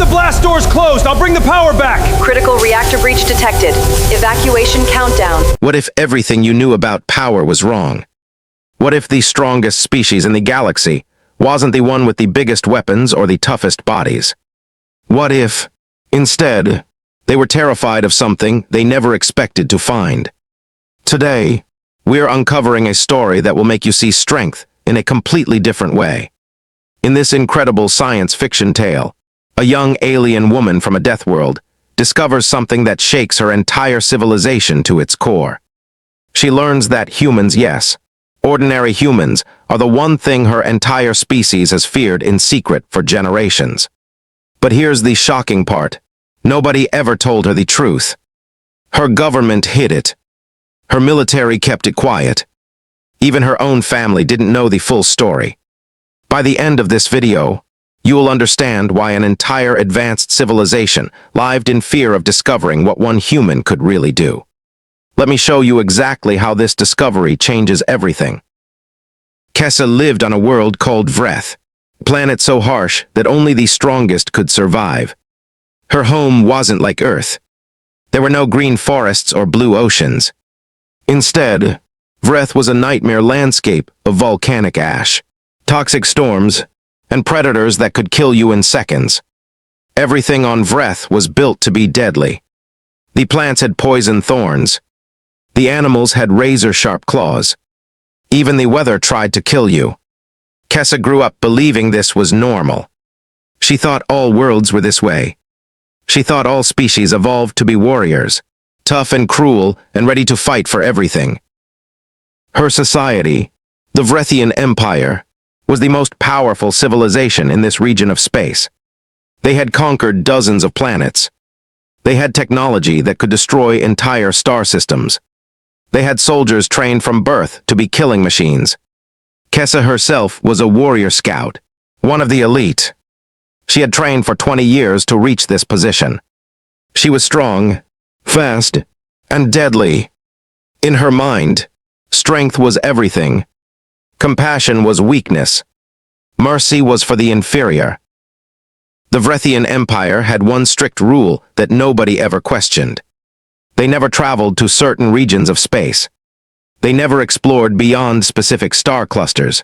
the blast doors closed. I'll bring the power back. Critical reactor breach detected. Evacuation countdown. What if everything you knew about power was wrong? What if the strongest species in the galaxy wasn't the one with the biggest weapons or the toughest bodies? What if, instead, they were terrified of something they never expected to find? Today, we're uncovering a story that will make you see strength in a completely different way. In this incredible science fiction tale, a young alien woman from a death world discovers something that shakes her entire civilization to its core. She learns that humans, yes, ordinary humans, are the one thing her entire species has feared in secret for generations. But here's the shocking part. Nobody ever told her the truth. Her government hid it. Her military kept it quiet. Even her own family didn't know the full story. By the end of this video, you will understand why an entire advanced civilization lived in fear of discovering what one human could really do. Let me show you exactly how this discovery changes everything. Kessa lived on a world called Vreth, a planet so harsh that only the strongest could survive. Her home wasn't like Earth. There were no green forests or blue oceans. Instead, Vreth was a nightmare landscape of volcanic ash, toxic storms, and predators that could kill you in seconds. Everything on Vreth was built to be deadly. The plants had poison thorns. The animals had razor-sharp claws. Even the weather tried to kill you. Kessa grew up believing this was normal. She thought all worlds were this way. She thought all species evolved to be warriors, tough and cruel and ready to fight for everything. Her society, the Vrethian Empire, was the most powerful civilization in this region of space. They had conquered dozens of planets. They had technology that could destroy entire star systems. They had soldiers trained from birth to be killing machines. Kessa herself was a warrior scout, one of the elite. She had trained for 20 years to reach this position. She was strong, fast, and deadly. In her mind, strength was everything. Compassion was weakness. Mercy was for the inferior. The Vrethian Empire had one strict rule that nobody ever questioned. They never traveled to certain regions of space. They never explored beyond specific star clusters.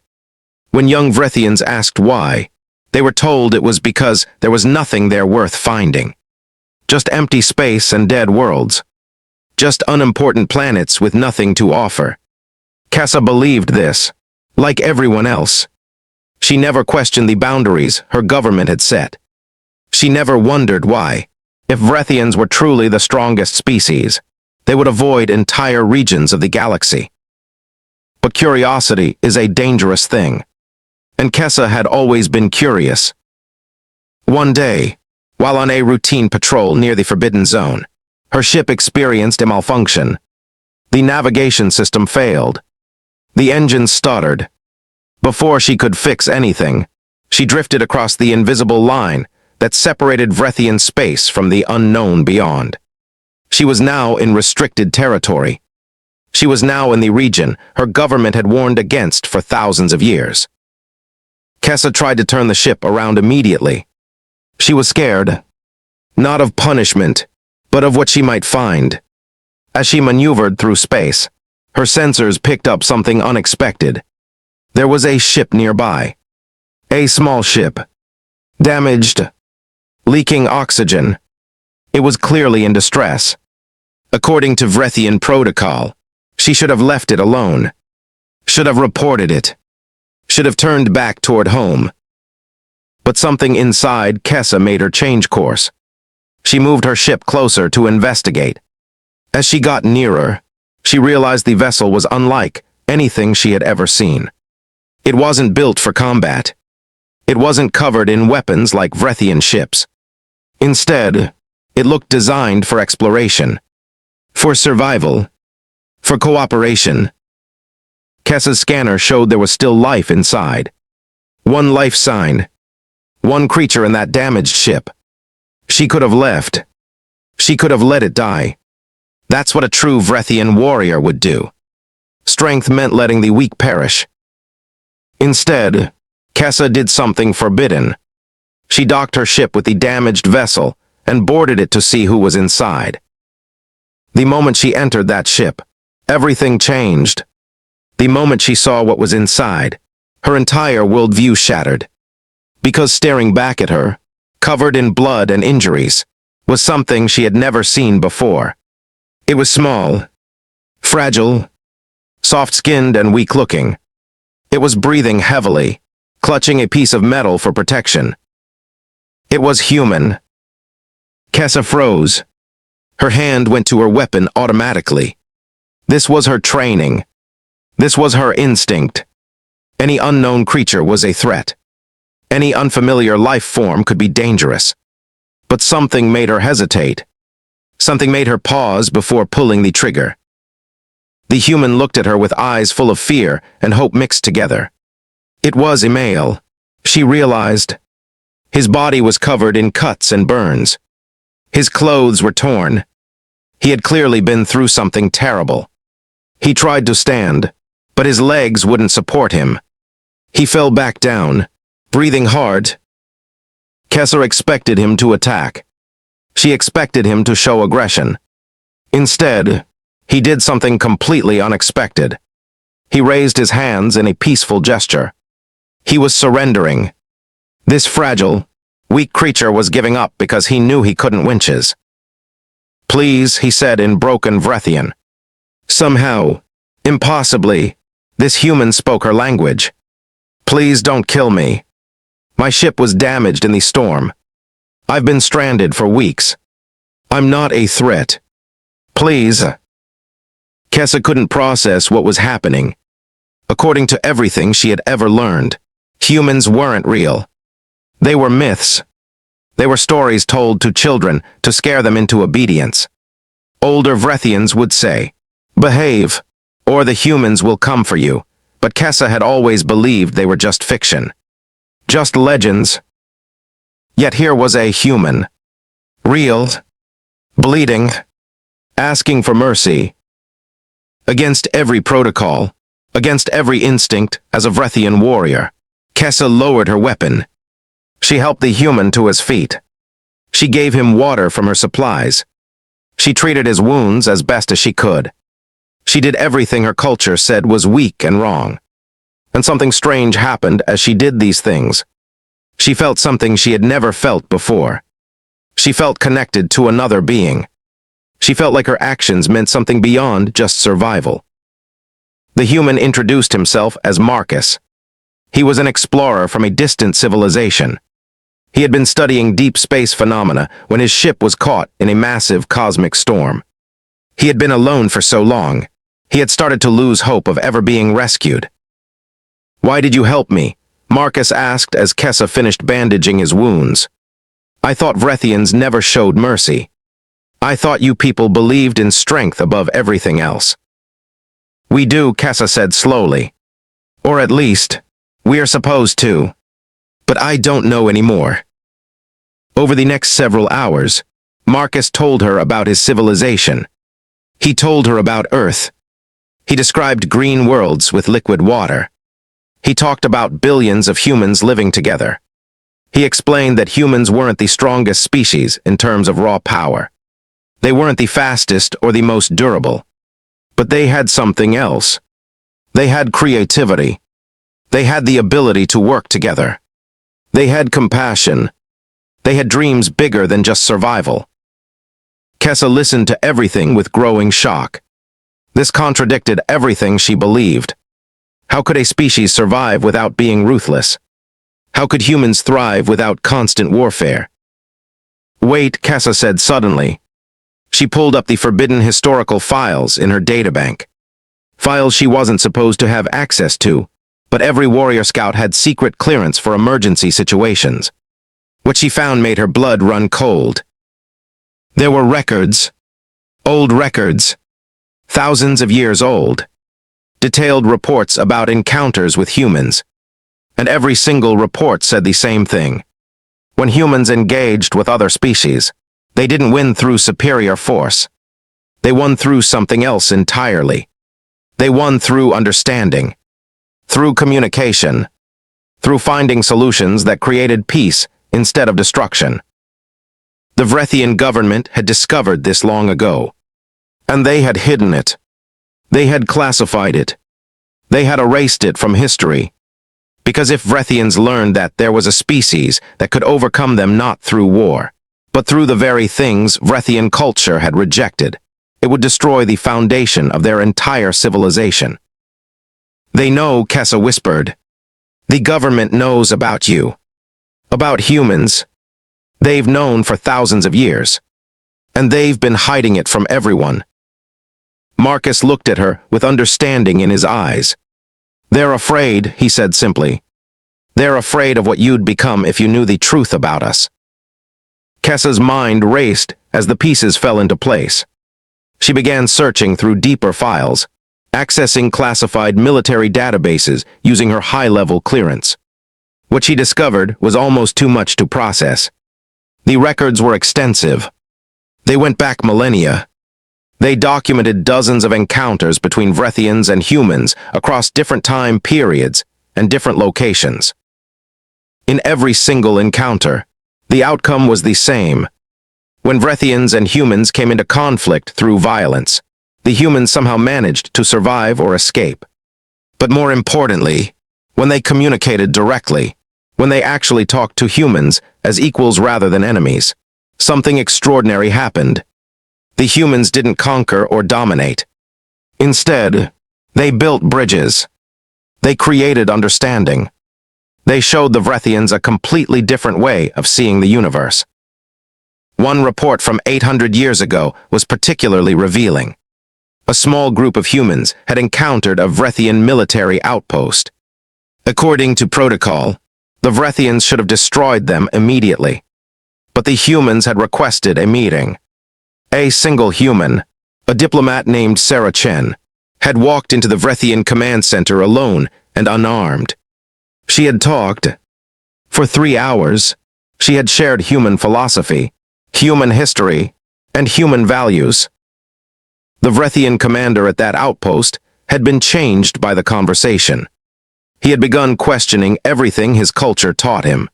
When young Vrethians asked why, they were told it was because there was nothing there worth finding. Just empty space and dead worlds. Just unimportant planets with nothing to offer. Kessa believed this, like everyone else. She never questioned the boundaries her government had set. She never wondered why. If Vrethians were truly the strongest species, they would avoid entire regions of the galaxy. But curiosity is a dangerous thing, and Kessa had always been curious. One day, while on a routine patrol near the Forbidden Zone, her ship experienced a malfunction. The navigation system failed. The engine stuttered. Before she could fix anything, she drifted across the invisible line that separated Vrethian space from the unknown beyond. She was now in restricted territory. She was now in the region her government had warned against for thousands of years. Kessa tried to turn the ship around immediately. She was scared, not of punishment, but of what she might find. As she maneuvered through space, her sensors picked up something unexpected. There was a ship nearby. A small ship. Damaged. Leaking oxygen. It was clearly in distress. According to Vrethian protocol, she should have left it alone. Should have reported it. Should have turned back toward home. But something inside Kessa made her change course. She moved her ship closer to investigate. As she got nearer, she realized the vessel was unlike anything she had ever seen. It wasn't built for combat. It wasn't covered in weapons like Vrethian ships. Instead, it looked designed for exploration, for survival, for cooperation. Kessa's scanner showed there was still life inside. One life sign. One creature in that damaged ship. She could have left. She could have let it die. That's what a true Vrethian warrior would do. Strength meant letting the weak perish. Instead, Kessa did something forbidden. She docked her ship with the damaged vessel and boarded it to see who was inside. The moment she entered that ship, everything changed. The moment she saw what was inside, her entire worldview shattered. Because staring back at her, covered in blood and injuries, was something she had never seen before. It was small, fragile, soft-skinned and weak-looking. It was breathing heavily, clutching a piece of metal for protection. It was human. Kessa froze. Her hand went to her weapon automatically. This was her training. This was her instinct. Any unknown creature was a threat. Any unfamiliar life form could be dangerous. But something made her hesitate. Something made her pause before pulling the trigger. The human looked at her with eyes full of fear and hope mixed together. It was a male, she realized. His body was covered in cuts and burns. His clothes were torn. He had clearly been through something terrible. He tried to stand, but his legs wouldn't support him. He fell back down, breathing hard. Kessa expected him to attack. She expected him to show aggression. Instead, he did something completely unexpected. He raised his hands in a peaceful gesture. He was surrendering. This fragile, weak creature was giving up because he knew he couldn't winches. "Please," he said in broken Vrethian. Somehow, impossibly, this human spoke her language. "Please don't kill me. My ship was damaged in the storm. I've been stranded for weeks. I'm not a threat. Please." Kessa couldn't process what was happening. According to everything she had ever learned, humans weren't real. They were myths. They were stories told to children to scare them into obedience. Older Vrethians would say, "Behave, or the humans will come for you," but Kessa had always believed they were just fiction. Just legends. Yet here was a human. Real. Bleeding. Asking for mercy. Against every protocol, against every instinct as a Vrethian warrior, Kessa lowered her weapon. She helped the human to his feet. She gave him water from her supplies. She treated his wounds as best as she could. She did everything her culture said was weak and wrong. And something strange happened as she did these things. She felt something she had never felt before. She felt connected to another being. She felt like her actions meant something beyond just survival. The human introduced himself as Marcus. He was an explorer from a distant civilization. He had been studying deep space phenomena when his ship was caught in a massive cosmic storm. He had been alone for so long, he had started to lose hope of ever being rescued. "Why did you help me?" Marcus asked as Kessa finished bandaging his wounds. "I thought Vrethians never showed mercy. I thought you people believed in strength above everything else." "We do," Kessa said slowly. "Or at least, we are supposed to. But I don't know anymore." Over the next several hours, Marcus told her about his civilization. He told her about Earth. He described green worlds with liquid water. He talked about billions of humans living together. He explained that humans weren't the strongest species in terms of raw power. They weren't the fastest or the most durable. But they had something else. They had creativity. They had the ability to work together. They had compassion. They had dreams bigger than just survival. Kessa listened to everything with growing shock. This contradicted everything she believed. How could a species survive without being ruthless? How could humans thrive without constant warfare? "Wait," Kessa said suddenly. She pulled up the forbidden historical files in her databank. Files she wasn't supposed to have access to, but every warrior scout had secret clearance for emergency situations. What she found made her blood run cold. There were records. Old records. Thousands of years old. Detailed reports about encounters with humans. And every single report said the same thing. When humans engaged with other species, they didn't win through superior force. They won through something else entirely. They won through understanding. Through communication. Through finding solutions that created peace instead of destruction. The Vrethian government had discovered this long ago, and they had hidden it. They had classified it. They had erased it from history. Because if Vrethians learned that there was a species that could overcome them not through war, but through the very things Vrethian culture had rejected, it would destroy the foundation of their entire civilization. They know, Kessa whispered. The government knows about you. About humans. They've known for thousands of years. And they've been hiding it from everyone. Marcus looked at her with understanding in his eyes. They're afraid, he said simply. They're afraid of what you'd become if you knew the truth about us. Kessa's mind raced as the pieces fell into place. She began searching through deeper files, accessing classified military databases using her high-level clearance. What she discovered was almost too much to process. The records were extensive. They went back millennia. They documented dozens of encounters between Vrethians and humans across different time periods and different locations. In every single encounter, the outcome was the same. When Vrethians and humans came into conflict through violence, the humans somehow managed to survive or escape. But more importantly, when they communicated directly, when they actually talked to humans as equals rather than enemies, something extraordinary happened. The humans didn't conquer or dominate. Instead, they built bridges. They created understanding. They showed the Vrethians a completely different way of seeing the universe. One report from 800 years ago was particularly revealing. A small group of humans had encountered a Vrethian military outpost. According to protocol, the Vrethians should have destroyed them immediately. But the humans had requested a meeting. A single human, a diplomat named Sarah Chen, had walked into the Vrethian command center alone and unarmed. She had talked. For 3 hours, she had shared human philosophy, human history, and human values. The Vrethian commander at that outpost had been changed by the conversation. He had begun questioning everything his culture taught him.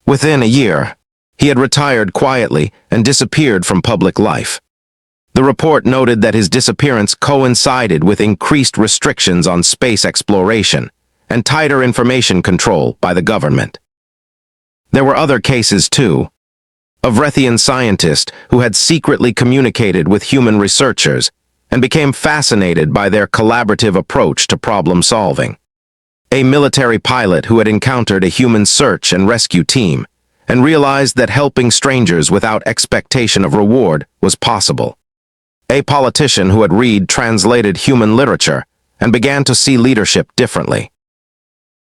Within a year, he had retired quietly and disappeared from public life. The report noted that his disappearance coincided with increased restrictions on space exploration and tighter information control by the government. There were other cases too. A Vrethian scientist who had secretly communicated with human researchers and became fascinated by their collaborative approach to problem solving. A military pilot who had encountered a human search and rescue team and realized that helping strangers without expectation of reward was possible. A politician who had read translated human literature and began to see leadership differently.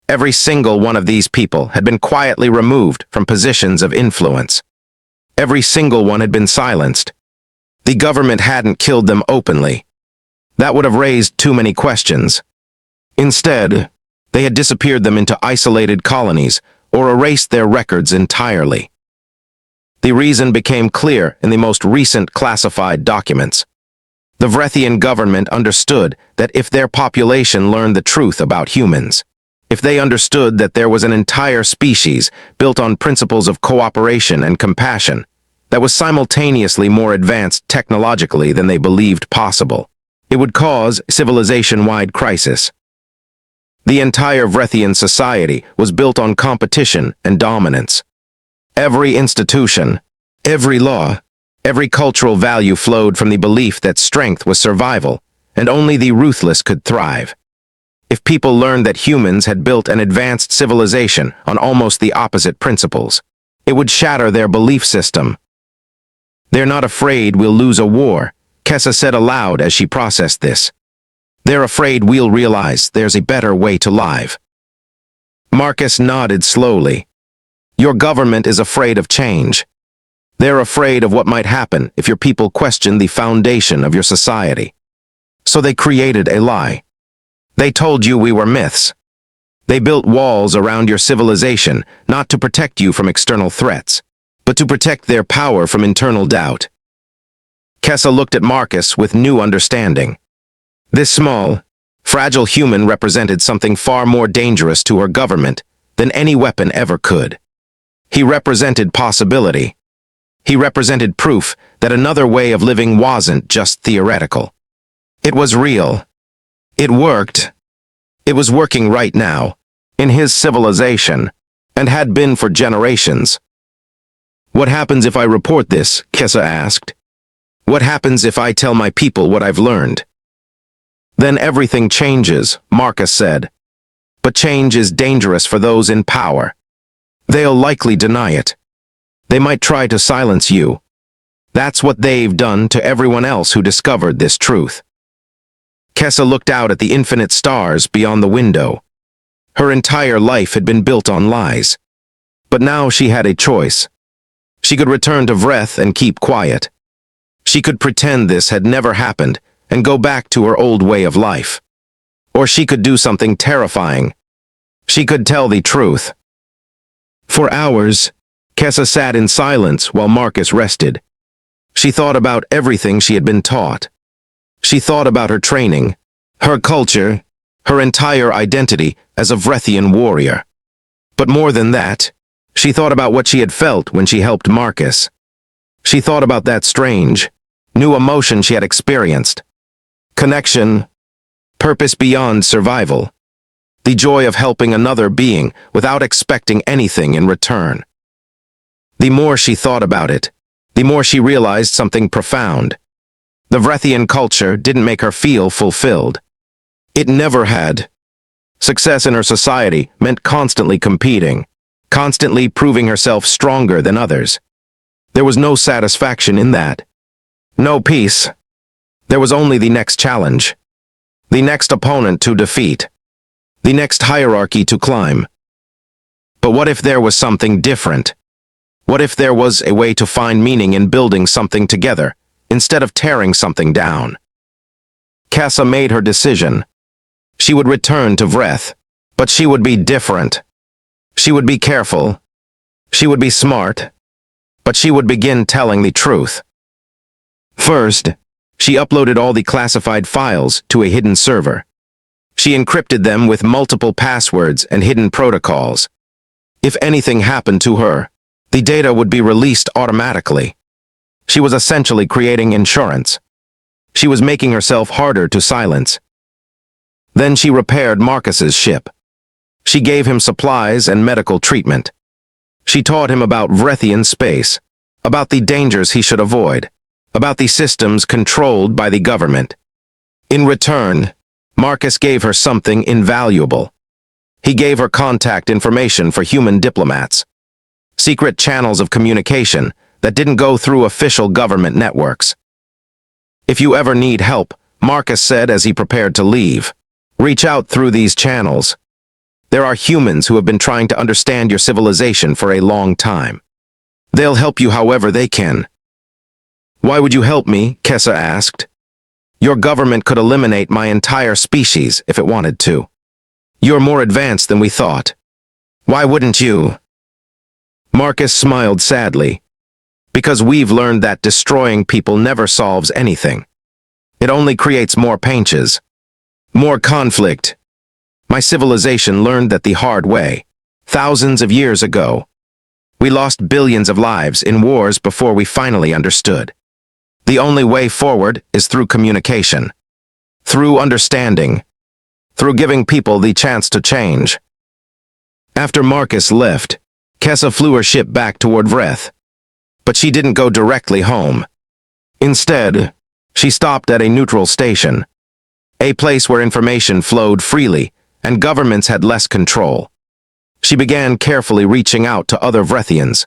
Every single one of these people had been quietly removed from positions of influence. Every single one had been silenced. The government hadn't killed them openly. That would have raised too many questions. Instead, they had disappeared them into isolated colonies or erased their records entirely. The reason became clear in the most recent classified documents. The Vrethian government understood that if their population learned the truth about humans, if they understood that there was an entire species built on principles of cooperation and compassion that was simultaneously more advanced technologically than they believed possible, it would cause civilization-wide crisis. The entire Vrethian society was built on competition and dominance. Every institution, every law, every cultural value flowed from the belief that strength was survival, and only the ruthless could thrive. If people learned that humans had built an advanced civilization on almost the opposite principles, it would shatter their belief system. They're not afraid we'll lose a war, Kessa said aloud as she processed this. They're afraid we'll realize there's a better way to live. Marcus nodded slowly. Your government is afraid of change. They're afraid of what might happen if your people question the foundation of your society. So they created a lie. They told you we were myths. They built walls around your civilization, not to protect you from external threats, but to protect their power from internal doubt. Kessa looked at Marcus with new understanding. This small, fragile human represented something far more dangerous to her government than any weapon ever could. He represented possibility. He represented proof that another way of living wasn't just theoretical. It was real. It worked. It was working right now, in his civilization, and had been for generations. What happens if I report this? Kessa asked. What happens if I tell my people what I've learned? Then everything changes, Marcus said. But change is dangerous for those in power. They'll likely deny it. They might try to silence you. That's what they've done to everyone else who discovered this truth. Kessa looked out at the infinite stars beyond the window. Her entire life had been built on lies. But now she had a choice. She could return to Vreth and keep quiet. She could pretend this had never happened and go back to her old way of life. Or she could do something terrifying. She could tell the truth. For hours, Kessa sat in silence while Marcus rested. She thought about everything she had been taught. She thought about her training, her culture, her entire identity as a Vrethian warrior. But more than that, she thought about what she had felt when she helped Marcus. She thought about that strange, new emotion she had experienced. Connection, purpose beyond survival. The joy of helping another being without expecting anything in return. The more she thought about it, the more she realized something profound. The Vrethian culture didn't make her feel fulfilled. It never had. Success in her society meant constantly competing, constantly proving herself stronger than others. There was no satisfaction in that. No peace. There was only the next challenge. The next opponent to defeat. The next hierarchy to climb. But what if there was something different? What if there was a way to find meaning in building something together, instead of tearing something down? Kessa made her decision. She would return to Vreth, but she would be different. She would be careful. She would be smart. But she would begin telling the truth. First, she uploaded all the classified files to a hidden server. She encrypted them with multiple passwords and hidden protocols. If anything happened to her, the data would be released automatically. She was essentially creating insurance. She was making herself harder to silence. Then she repaired Marcus's ship. She gave him supplies and medical treatment. She taught him about Vrethian space, about the dangers he should avoid, about the systems controlled by the government. In return, Marcus gave her something invaluable. He gave her contact information for human diplomats. Secret channels of communication that didn't go through official government networks. If you ever need help, Marcus said as he prepared to leave, reach out through these channels. There are humans who have been trying to understand your civilization for a long time. They'll help you however they can. Why would you help me? Kessa asked. Your government could eliminate my entire species if it wanted to. You're more advanced than we thought. Why wouldn't you? Marcus smiled sadly. Because we've learned that destroying people never solves anything. It only creates more painches. More conflict. My civilization learned that the hard way, thousands of years ago. We lost billions of lives in wars before we finally understood. The only way forward is through communication. Through understanding. Through giving people the chance to change. After Marcus left, Kessa flew her ship back toward Vreth. But she didn't go directly home. Instead, she stopped at a neutral station. A place where information flowed freely and governments had less control. She began carefully reaching out to other Vrethians.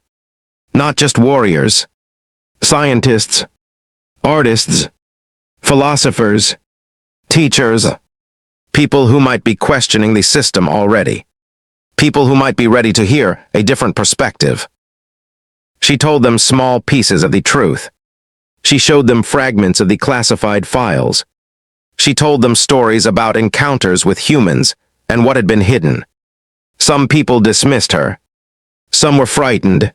Not just warriors. Scientists. Artists. Philosophers. Teachers. People who might be questioning the system already. People who might be ready to hear a different perspective. She told them small pieces of the truth. She showed them fragments of the classified files. She told them stories about encounters with humans and what had been hidden. Some people dismissed her. Some were frightened.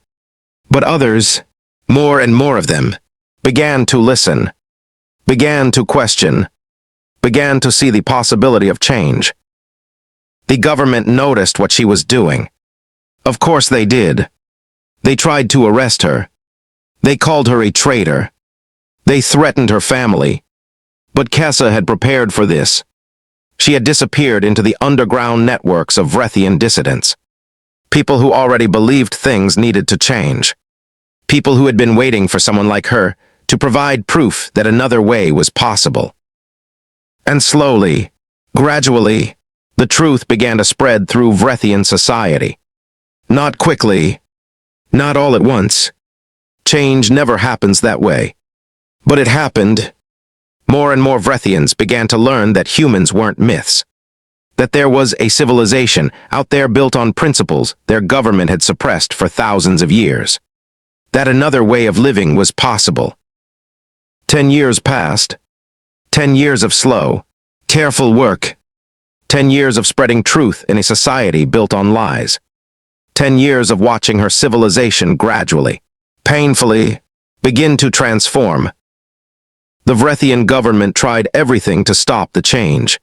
But others, more and more of them, began to listen, began to question, began to see the possibility of change. The government noticed what she was doing. Of course they did. They tried to arrest her. They called her a traitor. They threatened her family. But Kessa had prepared for this. She had disappeared into the underground networks of Vrethian dissidents. People who already believed things needed to change. People who had been waiting for someone like her to provide proof that another way was possible. And slowly, gradually, the truth began to spread through Vrethian society. Not quickly, not all at once. Change never happens that way. But it happened. More and more Vrethians began to learn that humans weren't myths. That there was a civilization out there built on principles their government had suppressed for thousands of years. That another way of living was possible. 10 years passed. 10 years of slow, careful work. 10 years of spreading truth in a society built on lies. 10 years of watching her civilization gradually, painfully, begin to transform. The Vrethian government tried everything to stop the change.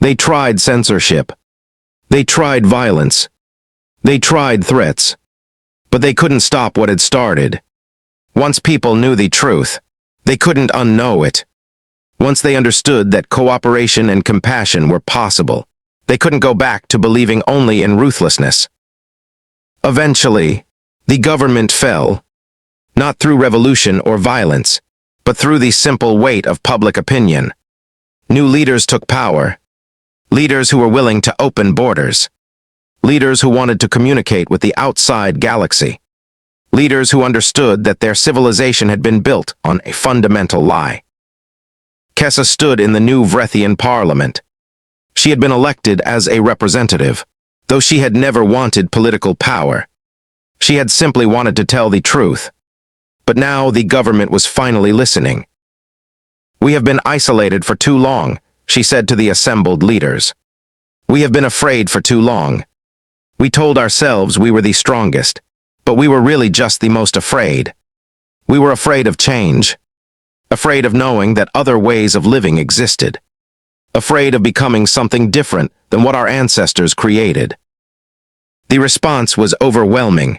They tried censorship. They tried violence. They tried threats. But they couldn't stop what had started. Once people knew the truth, they couldn't unknow it. Once they understood that cooperation and compassion were possible, they couldn't go back to believing only in ruthlessness. Eventually, the government fell, not through revolution or violence, but through the simple weight of public opinion. New leaders took power. Leaders who were willing to open borders. Leaders who wanted to communicate with the outside galaxy. Leaders who understood that their civilization had been built on a fundamental lie. Kessa stood in the new Vrethian parliament. She had been elected as a representative, though she had never wanted political power. She had simply wanted to tell the truth. But now the government was finally listening. "We have been isolated for too long," she said to the assembled leaders. "We have been afraid for too long. We told ourselves we were the strongest, but we were really just the most afraid. We were afraid of change. Afraid of knowing that other ways of living existed. Afraid of becoming something different than what our ancestors created." The response was overwhelming.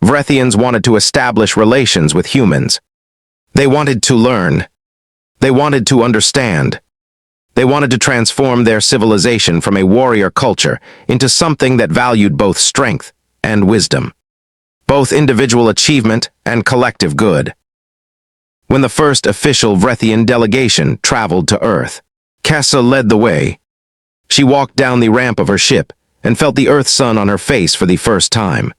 Vrethians wanted to establish relations with humans. They wanted to learn. They wanted to understand. They wanted to transform their civilization from a warrior culture into something that valued both strength and wisdom, both individual achievement and collective good. When the first official Vrethian delegation traveled to Earth, Kessa led the way. She walked down the ramp of her ship and felt the Earth sun on her face for the first time.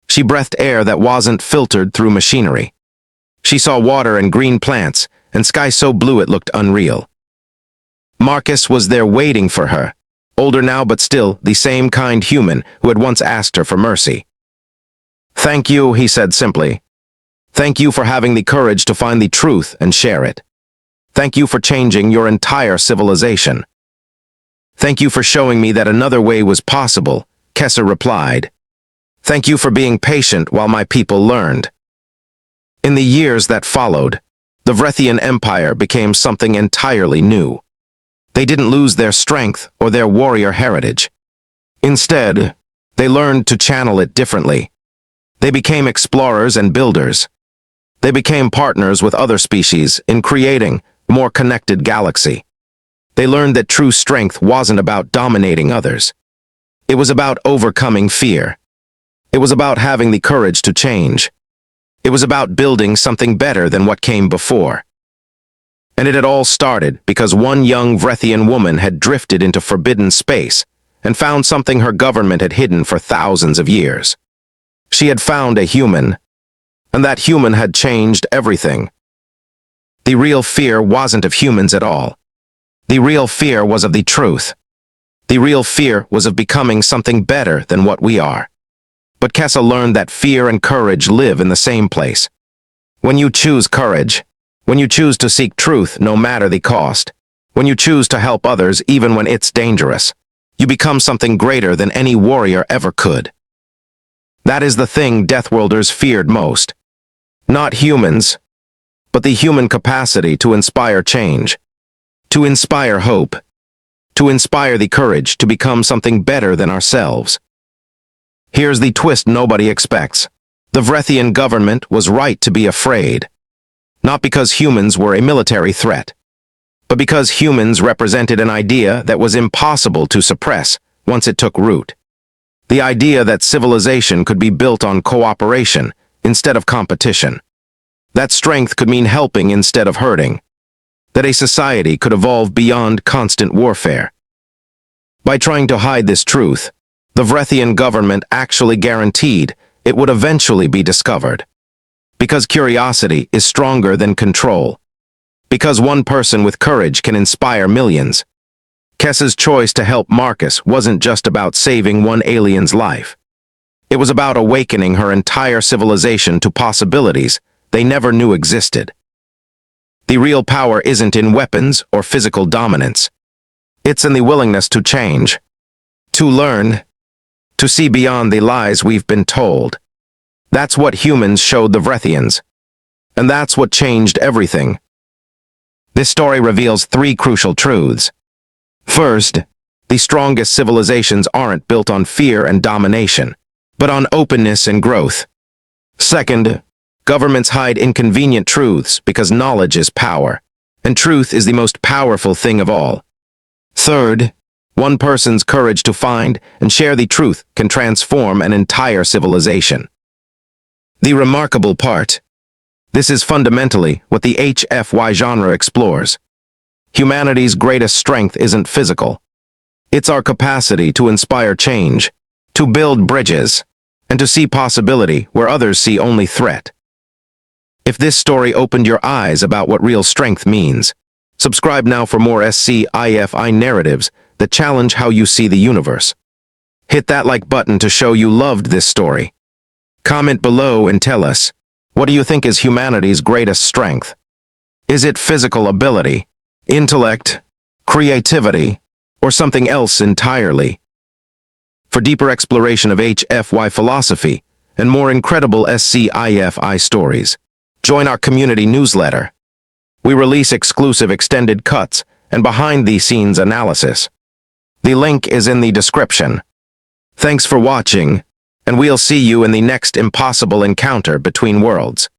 She breathed air that wasn't filtered through machinery. She saw water and green plants and sky so blue it looked unreal. Marcus was there waiting for her, older now but still the same kind human who had once asked her for mercy. "Thank you," he said simply. "Thank you for having the courage to find the truth and share it. Thank you for changing your entire civilization." "Thank you for showing me that another way was possible," Kessa replied. "Thank you for being patient while my people learned." In the years that followed, the Vrethian Empire became something entirely new. They didn't lose their strength or their warrior heritage. Instead, they learned to channel it differently. They became explorers and builders. They became partners with other species in creating a more connected galaxy. They learned that true strength wasn't about dominating others. It was about overcoming fear. It was about having the courage to change. It was about building something better than what came before. And it had all started because one young Vrethian woman had drifted into forbidden space and found something her government had hidden for thousands of years. She had found a human, and that human had changed everything. The real fear wasn't of humans at all. The real fear was of the truth. The real fear was of becoming something better than what we are. But Kessa learned that fear and courage live in the same place. When you choose courage, when you choose to seek truth no matter the cost, when you choose to help others even when it's dangerous, you become something greater than any warrior ever could. That is the thing Deathworlders feared most. Not humans, but the human capacity to inspire change, to inspire hope, to inspire the courage to become something better than ourselves. Here's the twist nobody expects. The Vrethian government was right to be afraid, not because humans were a military threat, but because humans represented an idea that was impossible to suppress once it took root. The idea that civilization could be built on cooperation instead of competition. That strength could mean helping instead of hurting. That a society could evolve beyond constant warfare. By trying to hide this truth, the Vrethian government actually guaranteed it would eventually be discovered. Because curiosity is stronger than control. Because one person with courage can inspire millions. Kessa's choice to help Marcus wasn't just about saving one alien's life. It was about awakening her entire civilization to possibilities they never knew existed. The real power isn't in weapons or physical dominance. It's in the willingness to change, to learn, to see beyond the lies we've been told. That's what humans showed the Vrethians. And that's what changed everything. This story reveals three crucial truths. First, the strongest civilizations aren't built on fear and domination, but on openness and growth. Second, governments hide inconvenient truths because knowledge is power, and truth is the most powerful thing of all. Third, one person's courage to find and share the truth can transform an entire civilization. The remarkable part. This is fundamentally what the HFY genre explores. Humanity's greatest strength isn't physical. It's our capacity to inspire change, to build bridges, and to see possibility where others see only threat. If this story opened your eyes about what real strength means, subscribe now for more Sci-Fi narratives that challenge how you see the universe. Hit that like button to show you loved this story. Comment below and tell us, what do you think is humanity's greatest strength? Is it physical ability, intellect, creativity, or something else entirely? For deeper exploration of HFY philosophy and more incredible Sci-Fi stories, join our community newsletter. We release exclusive extended cuts and behind-the-scenes analysis. The link is in the description. Thanks for watching, and we'll see you in the next impossible encounter between worlds.